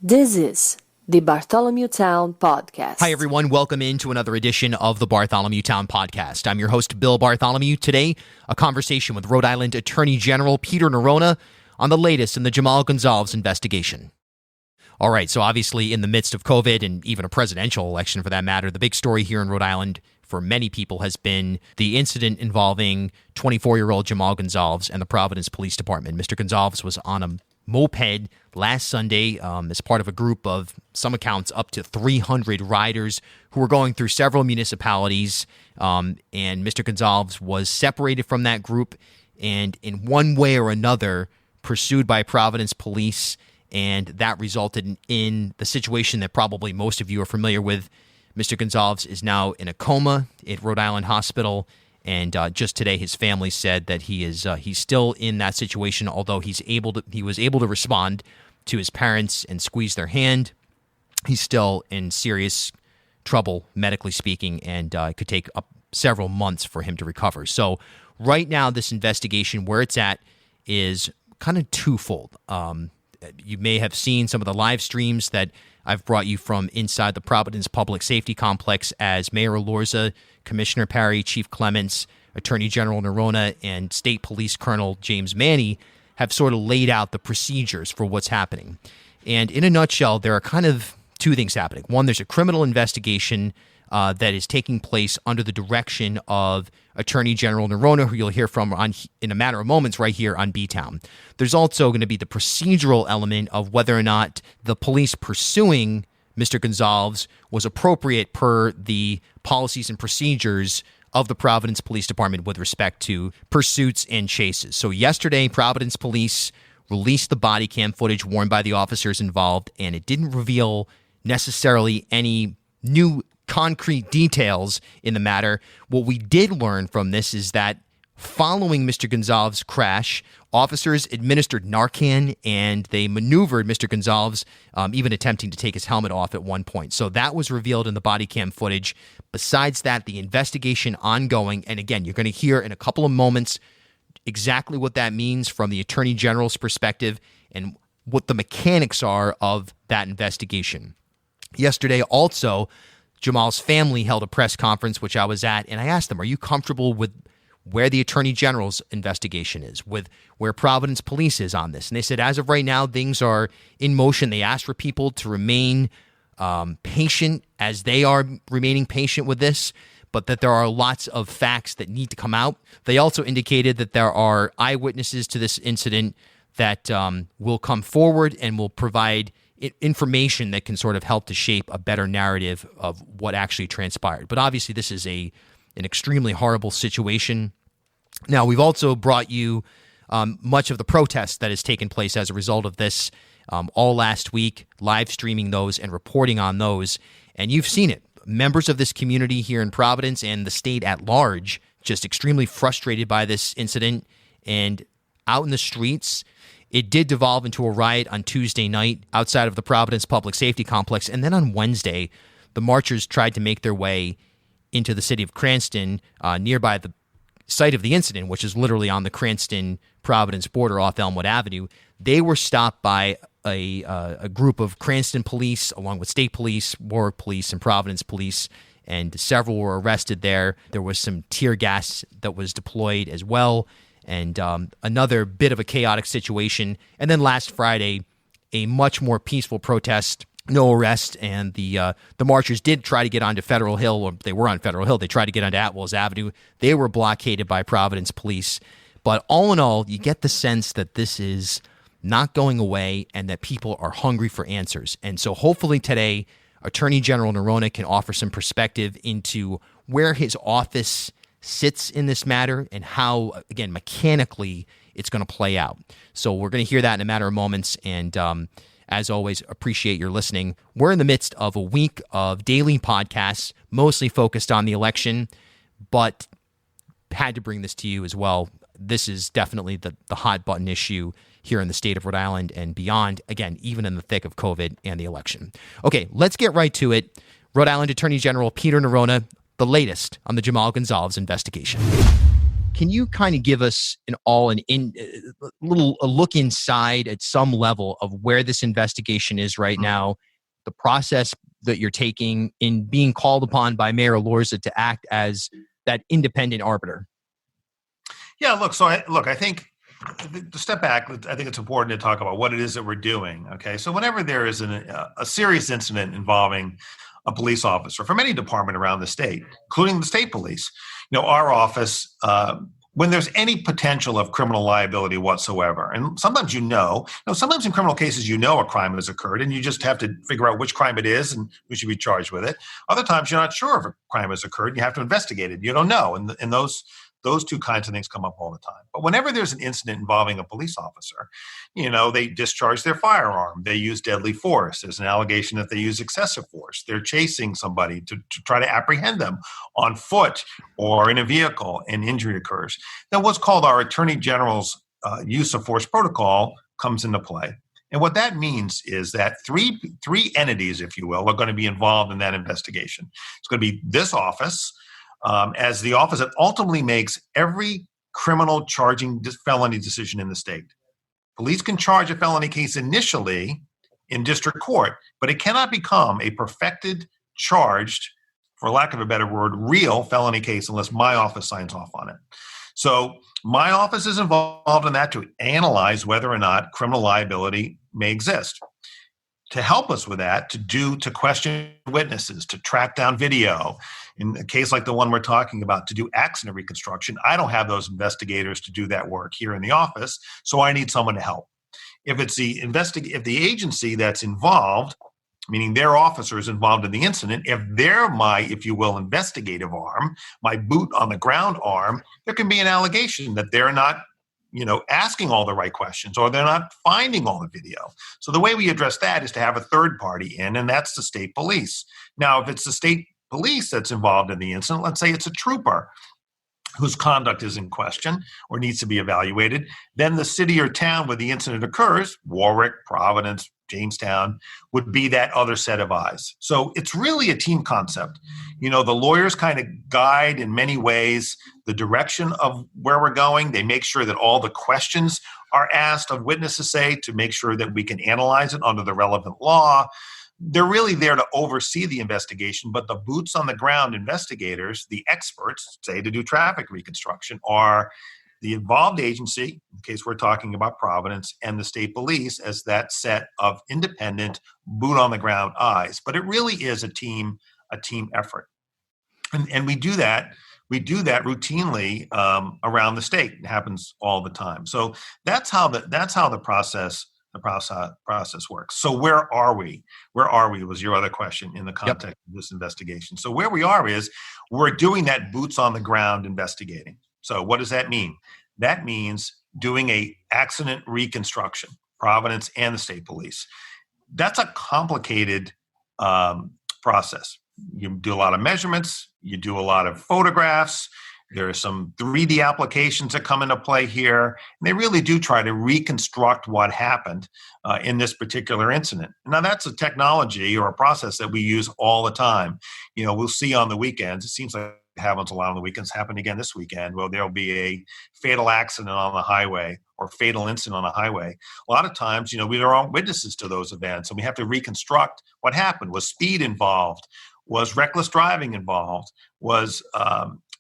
This is the Bartholomew Town Podcast. Hi, everyone. Welcome into another edition of the Bartholomew Town Podcast. I'm your host, Bill Bartholomew. Today, a conversation with Rhode Island Attorney General Peter Neronha on the latest in the Jhamal Gonsalves investigation. All right, so obviously in the midst of COVID and even a presidential election for that matter, the big story here in Rhode Island for many people has been the incident involving 24-year-old Jhamal Gonsalves and the Providence Police Department. Mr. Gonsalves was on a moped last Sunday as part of a group of, some accounts, up to 300 riders who were going through several municipalities. And Mr. Gonsalves was separated from that group and in one way or another pursued by Providence police. And that resulted in the situation that probably most of you are familiar with. Mr. Gonsalves is now in a coma at Rhode Island Hospital. And just today, his family said that he's still in that situation, although he was able to respond to his parents and squeeze their hand. He's still in serious trouble, medically speaking, and it could take up several months for him to recover. So right now, this investigation, where it's at, is kind of twofold. You may have seen some of the live streams that I've brought you from inside the Providence Public Safety Complex as Mayor Elorza, Commissioner Parry, Chief Clements, Attorney General Neronha, and State Police Colonel James Manny have sort of laid out the procedures for what's happening. And in a nutshell, there are kind of two things happening. One, there's a criminal investigation that is taking place under the direction of Attorney General Neronha, who you'll hear from in a matter of moments right here on B-Town. There's also going to be the procedural element of whether or not the police pursuing Mr. Gonsalves was appropriate per the policies and procedures of the Providence Police Department with respect to pursuits and chases. So yesterday, Providence Police released the body cam footage worn by the officers involved, and it didn't reveal necessarily any new concrete details in the matter. What we did learn from this is that following Mr. Gonsalves' crash, officers administered Narcan and they maneuvered Mr. Gonsalves, even attempting to take his helmet off at one point. So that was revealed in the body cam footage. Besides that, the investigation ongoing. And again, you're going to hear in a couple of moments exactly what that means from the Attorney General's perspective and what the mechanics are of that investigation. Yesterday also, Jhamal's family held a press conference, which I was at, and I asked them, are you comfortable with where the Attorney General's investigation is, with where Providence Police is on this? And they said, as of right now, things are in motion. They asked for people to remain patient as they are remaining patient with this, but that there are lots of facts that need to come out. They also indicated that there are eyewitnesses to this incident that will come forward and will provide information that can sort of help to shape a better narrative of what actually transpired. But obviously, this is an extremely horrible situation. Now, we've also brought you much of the protest that has taken place as a result of this all last week, live streaming those and reporting on those. And you've seen it. Members of this community here in Providence and the state at large just extremely frustrated by this incident and out in the streets. It did devolve into a riot on Tuesday night outside of the Providence Public Safety Complex. And then on Wednesday, the marchers tried to make their way into the city of Cranston, nearby the site of the incident, which is literally on the Cranston-Providence border off Elmwood Avenue. They were stopped by a group of Cranston police, along with state police, Warwick police, and Providence police, and several were arrested there. There was some tear gas that was deployed as well, and another bit of a chaotic situation. And then last Friday, a much more peaceful protest, no arrest, and the marchers did try to get onto Federal Hill, or they were on Federal Hill. They tried to get onto Atwells Avenue. They were blockaded by Providence police. But all in all, you get the sense that this is not going away and that people are hungry for answers. And so hopefully today, Attorney General Neronha can offer some perspective into where his office sits in this matter and how, again, mechanically it's going to play out. So we're going to hear that in a matter of moments. And as always, appreciate your listening. We're in the midst of a week of daily podcasts, mostly focused on the election, but had to bring this to you as well. This is definitely the hot button issue here in the state of Rhode Island and beyond, again, even in the thick of COVID and the election. Okay, let's get right to it. Rhode Island Attorney General Peter Neronha, the latest on the Jhamal Gonsalves investigation. Can you kind of give us a look inside at some level of where this investigation is right now, the process that you're taking in being called upon by Mayor Lorza to act as that independent arbiter? Yeah, look, I think to step back, I think it's important to talk about what it is that we're doing. Okay, so whenever there is a serious incident involving a police officer from any department around the state, including the state police, our office, when there's any potential of criminal liability whatsoever, and sometimes sometimes in criminal cases, a crime has occurred and you just have to figure out which crime it is and who should be charged with it. Other times you're not sure if a crime has occurred and you have to investigate it. You don't know. And those two kinds of things come up all the time. But whenever there's an incident involving a police officer, they discharge their firearm, they use deadly force. There's an allegation that they use excessive force. They're chasing somebody to try to apprehend them on foot or in a vehicle, and injury occurs. Now, what's called our Attorney General's use of force protocol comes into play. And what that means is that three entities, if you will, are going to be involved in that investigation. It's going to be this office, as the office that ultimately makes every criminal charging felony decision in the state. Police can charge a felony case initially in district court, but it cannot become a perfected, charged, for lack of a better word, real felony case unless my office signs off on it. So my office is involved in that to analyze whether or not criminal liability may exist. To help us with that, to question witnesses, to track down video. In a case like the one we're talking about, to do accident reconstruction, I don't have those investigators to do that work here in the office, so I need someone to help. If it's if the agency that's involved, meaning their officers involved in the incident, if they're my, if you will, investigative arm, my boot on the ground arm, there can be an allegation that they're not asking all the right questions, or they're not finding all the video. So the way we address that is to have a third party in, and that's the state police. Now, if it's the state police that's involved in the incident, let's say it's a trooper whose conduct is in question or needs to be evaluated, then the city or town where the incident occurs, Warwick, Providence, Jamestown, would be that other set of eyes. So it's really a team concept. The lawyers kind of guide in many ways the direction of where we're going. They make sure that all the questions are asked of witnesses, to make sure that we can analyze it under the relevant law. They're really there to oversee the investigation, but the boots on the ground investigators, the experts, to do traffic reconstruction, are the involved agency, in case we're talking about Providence, and the state police as that set of independent, boot on the ground eyes. But it really is a team effort. And we do that routinely around the state. It happens all the time. So that's how the process works. So where are we? Where are we was your other question in the context of this investigation. So where we are is we're doing that boots on the ground investigating. So what does that mean? That means doing a accident reconstruction, Providence and the state police. That's a complicated process. You do a lot of measurements, you do a lot of photographs. There are some 3D applications that come into play here. And they really do try to reconstruct what happened in this particular incident. Now, that's a technology or a process that we use all the time. We'll see on the weekends. It seems like it happens a lot on the weekends. Happened again this weekend. Well, there'll be a fatal accident on the highway or fatal incident on the highway. A lot of times, we are witnesses to those events, and we have to reconstruct what happened. Was speed involved? Was reckless driving involved? Was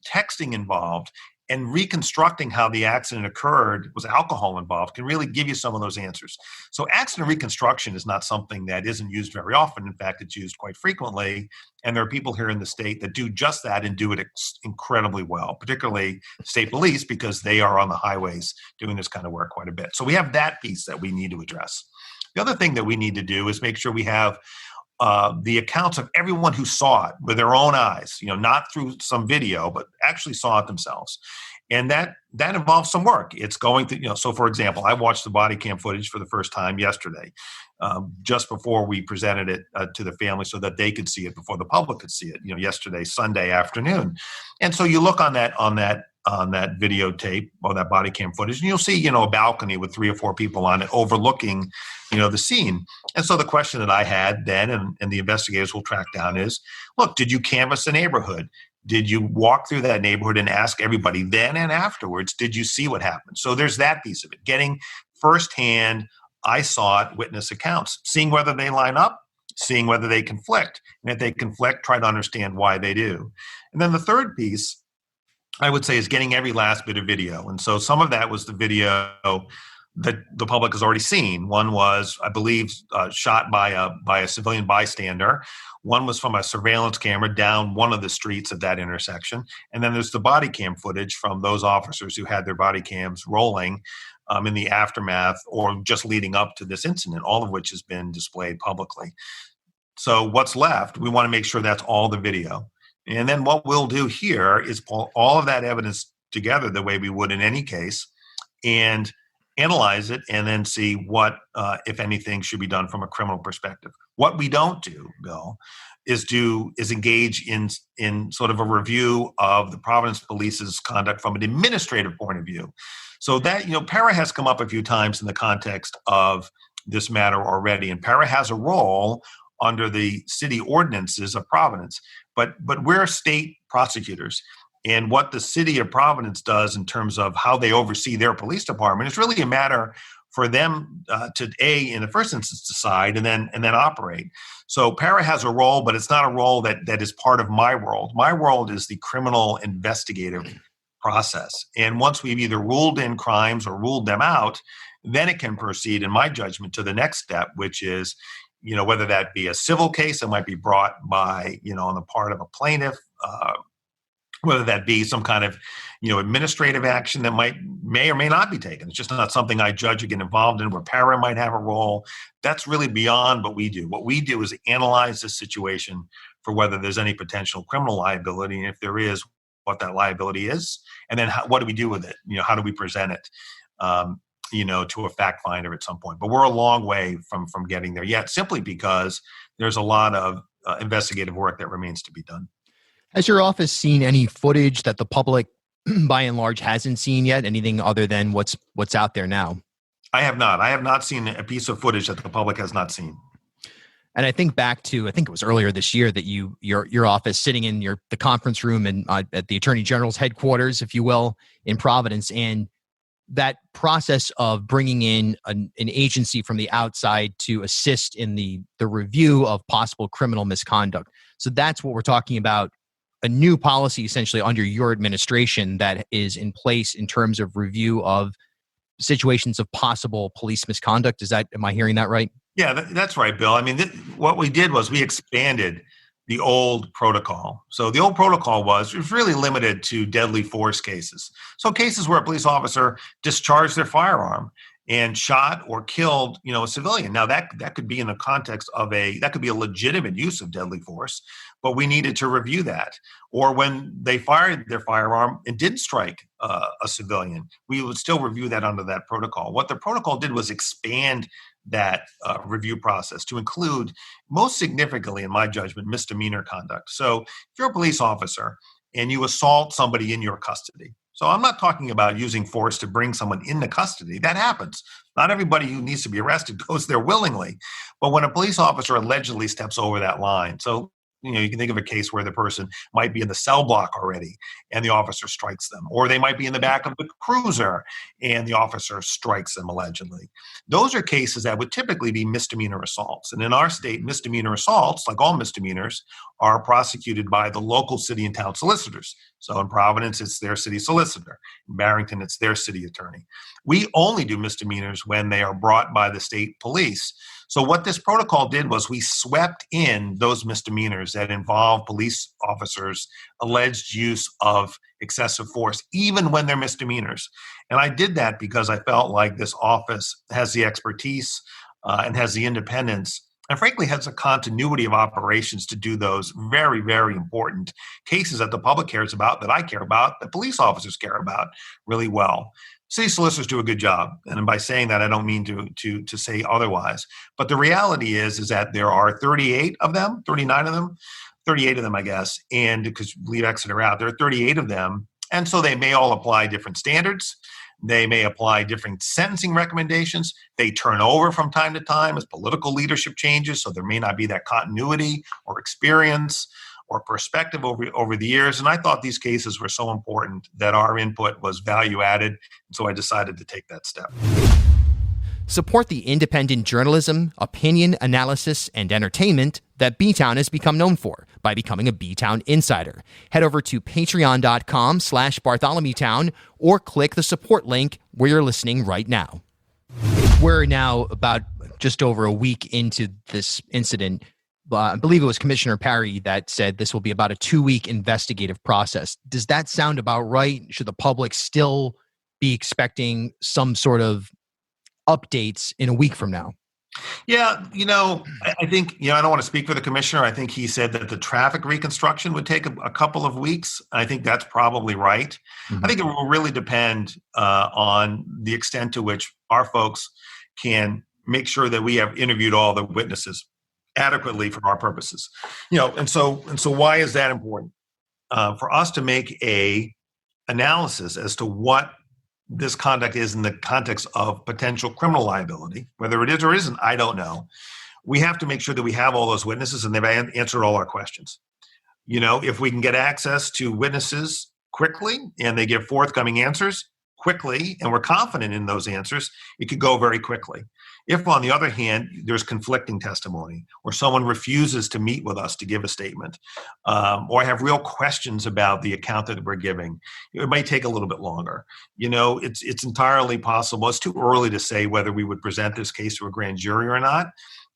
texting involved? And reconstructing how the accident occurred, was alcohol involved, can really give you some of those answers. So accident reconstruction is not something that isn't used very often. In fact, it's used quite frequently. And there are people here in the state that do just that and do it incredibly well, particularly state police, because they are on the highways doing this kind of work quite a bit. So we have that piece that we need to address. The other thing that we need to do is make sure we have the accounts of everyone who saw it with their own eyes, not through some video, but actually saw it themselves. And that involves some work. It's going to, so for example, I watched the body cam footage for the first time yesterday, just before we presented it to the family so that they could see it before the public could see it, yesterday, Sunday afternoon. And so you look on that videotape or that body cam footage, and you'll see, a balcony with 3 or 4 people on it overlooking, the scene. And so the question that I had then, and the investigators will track down is, look, did you canvass the neighborhood? Did you walk through that neighborhood and ask everybody then and afterwards, did you see what happened? So there's that piece of it, getting firsthand, I saw it, witness accounts, seeing whether they line up, seeing whether they conflict. And if they conflict, try to understand why they do. And then the third piece, I would say, is getting every last bit of video. And so some of that was the video that the public has already seen. One was, I believe, shot by a civilian bystander. One was from a surveillance camera down one of the streets at that intersection. And then there's the body cam footage from those officers who had their body cams rolling in the aftermath or just leading up to this incident, all of which has been displayed publicly. So what's left, we want to make sure that's all the video. And then what we'll do here is pull all of that evidence together the way we would in any case and analyze it and then see what, if anything, should be done from a criminal perspective. What we don't do, Bill, is engage in sort of a review of the Providence Police's conduct from an administrative point of view. So that, para has come up a few times in the context of this matter already, and para has a role under the city ordinances of Providence. But we're state prosecutors. And what the city of Providence does in terms of how they oversee their police department is really a matter for them to, in the first instance, decide and then operate. So para has a role, but it's not a role that is part of my world. My world is the criminal investigative process. And once we've either ruled in crimes or ruled them out, then it can proceed, in my judgment, to the next step, which is, whether that be a civil case that might be brought by, on the part of a plaintiff, whether that be some kind of, administrative action that may or may not be taken. It's just not something I judge or get involved in, where para might have a role. That's really beyond what we do. What we do is analyze the situation for whether there's any potential criminal liability, and if there is, what that liability is, and then what do we do with it? How do we present it? To a fact finder at some point. But we're a long way from getting there yet, simply because there's a lot of investigative work that remains to be done. Has your office seen any footage that the public, by and large, hasn't seen yet? Anything other than what's out there now? I have not. I have not seen a piece of footage that the public has not seen. And I think back to, I think it was earlier this year that your office sitting in the conference room and at the Attorney General's headquarters, if you will, in Providence, and that process of bringing in an agency from the outside to assist in the review of possible criminal misconduct. So that's what we're talking about, a new policy essentially under your administration that is in place in terms of review of situations of possible police misconduct. Am I hearing that right? Yeah, that's right, Bill. I mean, what we did was we expanded the old protocol. So the old protocol was really limited to deadly force cases. So cases where a police officer discharged their firearm and shot or killed, a civilian. Now that could be in the context of that could be a legitimate use of deadly force, but we needed to review that. Or when they fired their firearm and did strike a civilian, we would still review that under that protocol. What the protocol did was expand that review process to include, most significantly, in my judgment, misdemeanor conduct. So if you're a police officer and you assault somebody in your custody, so I'm not talking about using force to bring someone into custody. That happens. Not everybody who needs to be arrested goes there willingly. But when a police officer allegedly steps over that line, so you can think of a case where the person might be in the cell block already and the officer strikes them, or they might be in the back of the cruiser and the officer strikes them allegedly. Those are cases that would typically be misdemeanor assaults. And in our state, misdemeanor assaults, like all misdemeanors, are prosecuted by the local city and town solicitors. So in Providence, it's their city solicitor. In Barrington, it's their city attorney. We only do misdemeanors when they are brought by the state police. So what this protocol did was we swept in those misdemeanors that involve police officers' alleged use of excessive force, even when they're misdemeanors. And I did that because I felt like this office has the expertise and has the independence and frankly has a continuity of operations to do those very, very important cases that the public cares about, that I care about, that police officers care about really well. City solicitors do a good job. And by saying that, I don't mean to say otherwise. But the reality is that there are 38 of them, 39 of them, 38 of them, I guess. And because leave Exeter out, there are 38 of them. And so they may all apply different standards. They may apply different sentencing recommendations. They turn over from time to time as political leadership changes. So there may not be that continuity or experience or perspective over the years. And I thought these cases were so important that our input was value added. And so I decided to take that step. Support the independent journalism, opinion, analysis, and entertainment that B-Town has become known for by becoming a B-Town insider. Head over to patreon.com/BartholomewTown or click the support link where you're listening right now. We're now about just over a week into this incident. I believe it was Commissioner Parry that said this will be about a 2-week investigative process. Does that sound about right? Should the public still be expecting some sort of updates in a week from now? Yeah, I think, I don't want to speak for the commissioner. I think he said that the traffic reconstruction would take a couple of weeks. I think that's probably right. Mm-hmm. I think it will really depend on the extent to which our folks can make sure that we have interviewed all the witnesses adequately for our purposes. And so why is that important? For us to make a analysis as to what this conduct is in the context of potential criminal liability, whether it is or isn't, I don't know. We have to make sure that we have all those witnesses and they've answered all our questions. If we can get access to witnesses quickly and they give forthcoming answers quickly, and we're confident in those answers, it could go very quickly. If, on the other hand, there's conflicting testimony or someone refuses to meet with us to give a statement, or have real questions about the account that we're giving, it might take a little bit longer. It's entirely possible. It's too early to say whether we would present this case to a grand jury or not.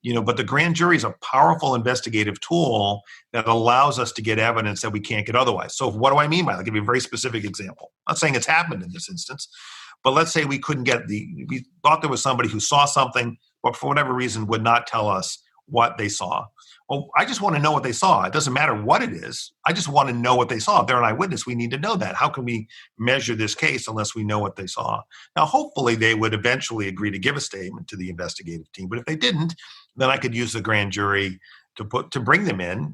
But the grand jury is a powerful investigative tool that allows us to get evidence that we can't get otherwise. So what do I mean by that? I'll give you a very specific example. I'm not saying it's happened in this instance, but let's say we couldn't get we thought there was somebody who saw something, but for whatever reason would not tell us what they saw. Well, I just want to know what they saw. It doesn't matter what it is. I just want to know what they saw. If they're an eyewitness, we need to know that. How can we measure this case unless we know what they saw? Now, hopefully they would eventually agree to give a statement to the investigative team. But if they didn't, then I could use the grand jury to bring them in,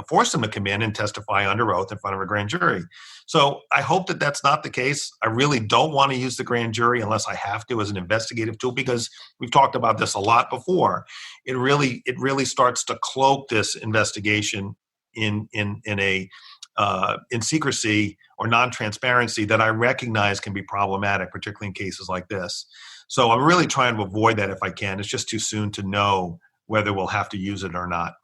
force them to come in and testify under oath in front of a grand jury. So I hope that that's not the case. I really don't want to use the grand jury unless I have to as an investigative tool, because we've talked about this a lot before. It really starts to cloak this investigation in secrecy or non-transparency that I recognize can be problematic, particularly in cases like this. So I'm really trying to avoid that if I can. It's just too soon to know whether we'll have to use it or not.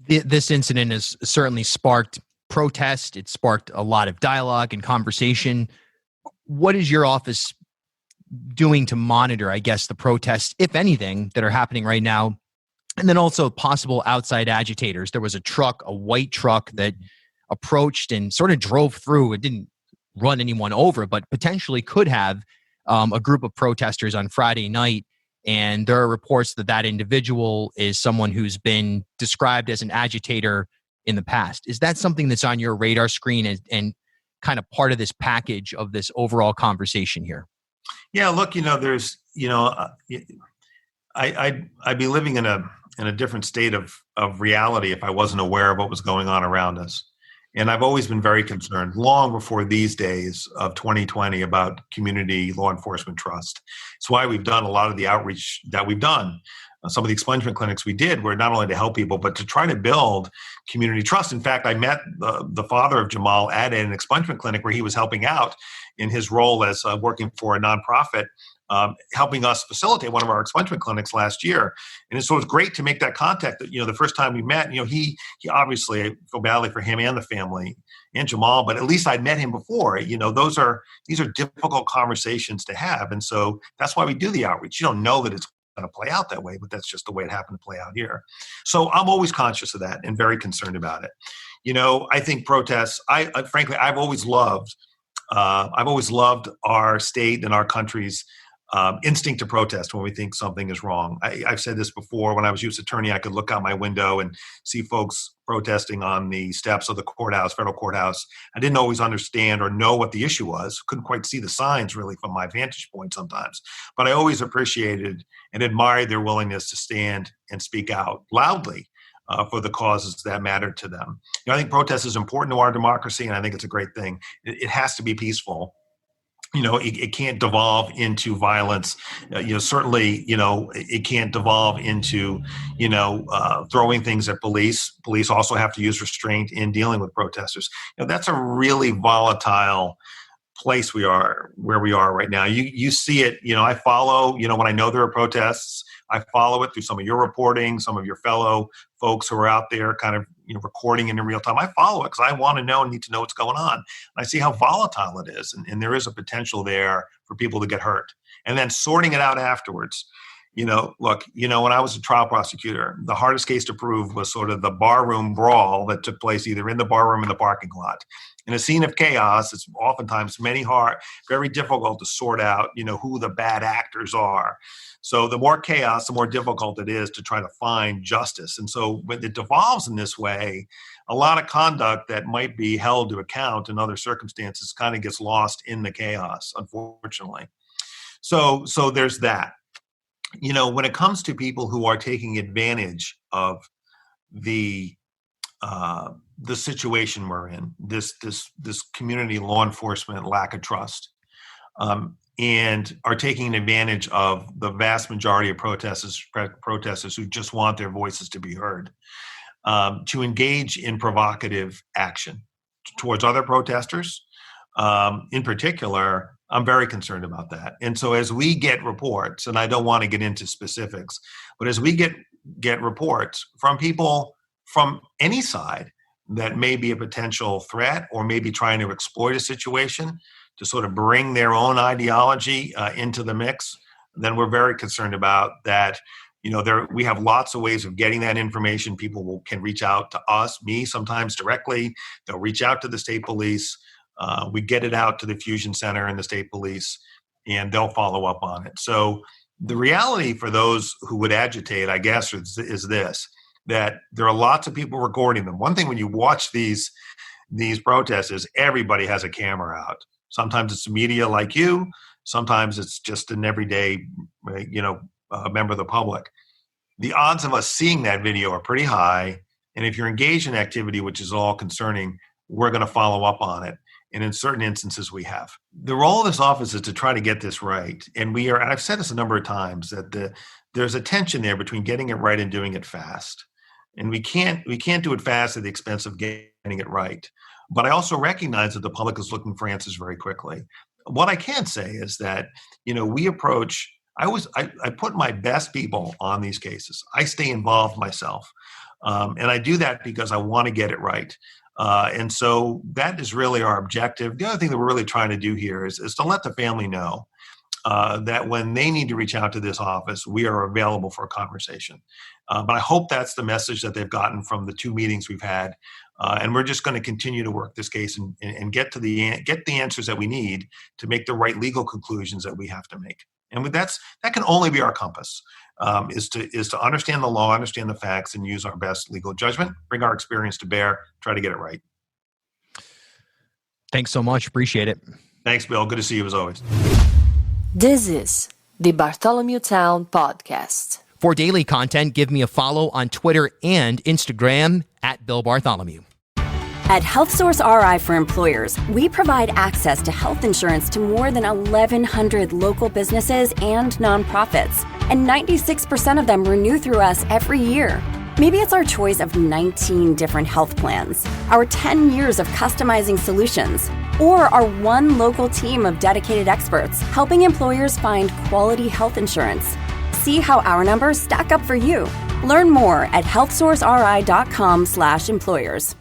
This incident has certainly sparked protest. It sparked a lot of dialogue and conversation. What is your office doing to monitor, I guess, the protests, if anything, that are happening right now? And then also possible outside agitators. There was a white truck that approached and sort of drove through. It didn't run anyone over, but potentially could have a group of protesters on Friday night. And there are reports that individual is someone who's been described as an agitator in the past. Is that something that's on your radar screen and kind of part of this package of this overall conversation here? Yeah, look, there's, I'd be living in a different state of reality if I wasn't aware of what was going on around us. And I've always been very concerned, long before these days of 2020, about community law enforcement trust. It's why we've done a lot of the outreach that we've done. Some of the expungement clinics we did were not only to help people, but to try to build community trust. In fact, I met the father of Jhamal at an expungement clinic where he was helping out in his role as working for a nonprofit, helping us facilitate one of our expungement clinics last year. And so it's great to make that contact. That, the first time we met, he obviously, I feel badly for him and the family and Jhamal, but at least I'd met him before. These are difficult conversations to have. And so that's why we do the outreach. You don't know that it's going to play out that way, but that's just the way it happened to play out here. So I'm always conscious of that and very concerned about it. I think protests, frankly, I've always loved our state and our country's instinct to protest when we think something is wrong. I've said this before. When I was U.S. attorney, I could look out my window and see folks protesting on the steps of the courthouse, federal courthouse. I didn't always understand or know what the issue was. Couldn't quite see the signs really from my vantage point sometimes. But I always appreciated and admired their willingness to stand and speak out loudly for the causes that mattered to them. I think protest is important to our democracy, and I think it's a great thing. It has to be peaceful. it can't devolve into violence. Certainly, it can't devolve into, throwing things at police. Police also have to use restraint in dealing with protesters. That's a really volatile place where we are right now. You see it, I follow, when I know there are protests, I follow it through some of your reporting, some of your fellow folks who are out there kind of, recording in real time. I follow it because I want to know and need to know what's going on. And I see how volatile it is. And there is a potential there for people to get hurt. And then sorting it out afterwards. When I was a trial prosecutor, the hardest case to prove was sort of the barroom brawl that took place either in the barroom or in the parking lot. In a scene of chaos, it's oftentimes very difficult to sort out, who the bad actors are. So the more chaos, the more difficult it is to try to find justice. And so when it devolves in this way, a lot of conduct that might be held to account in other circumstances kind of gets lost in the chaos, unfortunately. So there's that. When it comes to people who are taking advantage of the situation we're in, this community law enforcement lack of trust, and are taking advantage of the vast majority of protesters who just want their voices to be heard, to engage in provocative action towards other protesters, in particular. I'm very concerned about that. And so as we get reports, and I don't want to get into specifics, but as we get reports from people from any side that may be a potential threat or maybe trying to exploit a situation to sort of bring their own ideology into the mix, then we're very concerned about that. We have lots of ways of getting that information. People can reach out to us, me sometimes directly. They'll reach out to the state police. We get it out to the Fusion Center and the state police, and they'll follow up on it. So the reality for those who would agitate, I guess, is this, that there are lots of people recording them. One thing when you watch these protests is everybody has a camera out. Sometimes it's media like you. Sometimes it's just an everyday, member of the public. The odds of us seeing that video are pretty high. And if you're engaged in activity, which is all concerning, we're going to follow up on it. And in certain instances, we have. The role of this office is to try to get this right. And I've said this a number of times, that there's a tension there between getting it right and doing it fast. And we can't do it fast at the expense of getting it right. But I also recognize that the public is looking for answers very quickly. What I can say is that, we approach, I put my best people on these cases. I stay involved myself. And I do that because I want to get it right. And so that is really our objective. The other thing that we're really trying to do here is to let the family know that when they need to reach out to this office, we are available for a conversation. But I hope that's the message that they've gotten from the 2 meetings we've had. And we're just going to continue to work this case and get the answers that we need to make the right legal conclusions that we have to make. And that can only be our compass, is to understand the law, understand the facts, and use our best legal judgment, bring our experience to bear, try to get it right. Thanks so much. Appreciate it. Thanks, Bill. Good to see you as always. This is the Bartholomew Town Podcast. For daily content, give me a follow on Twitter and Instagram at Bill Bartholomew. At HealthSource RI for Employers, we provide access to health insurance to more than 1,100 local businesses and nonprofits, and 96% of them renew through us every year. Maybe it's our choice of 19 different health plans, our 10 years of customizing solutions, or our one local team of dedicated experts helping employers find quality health insurance. See how our numbers stack up for you. Learn more at healthsourceri.com/employers.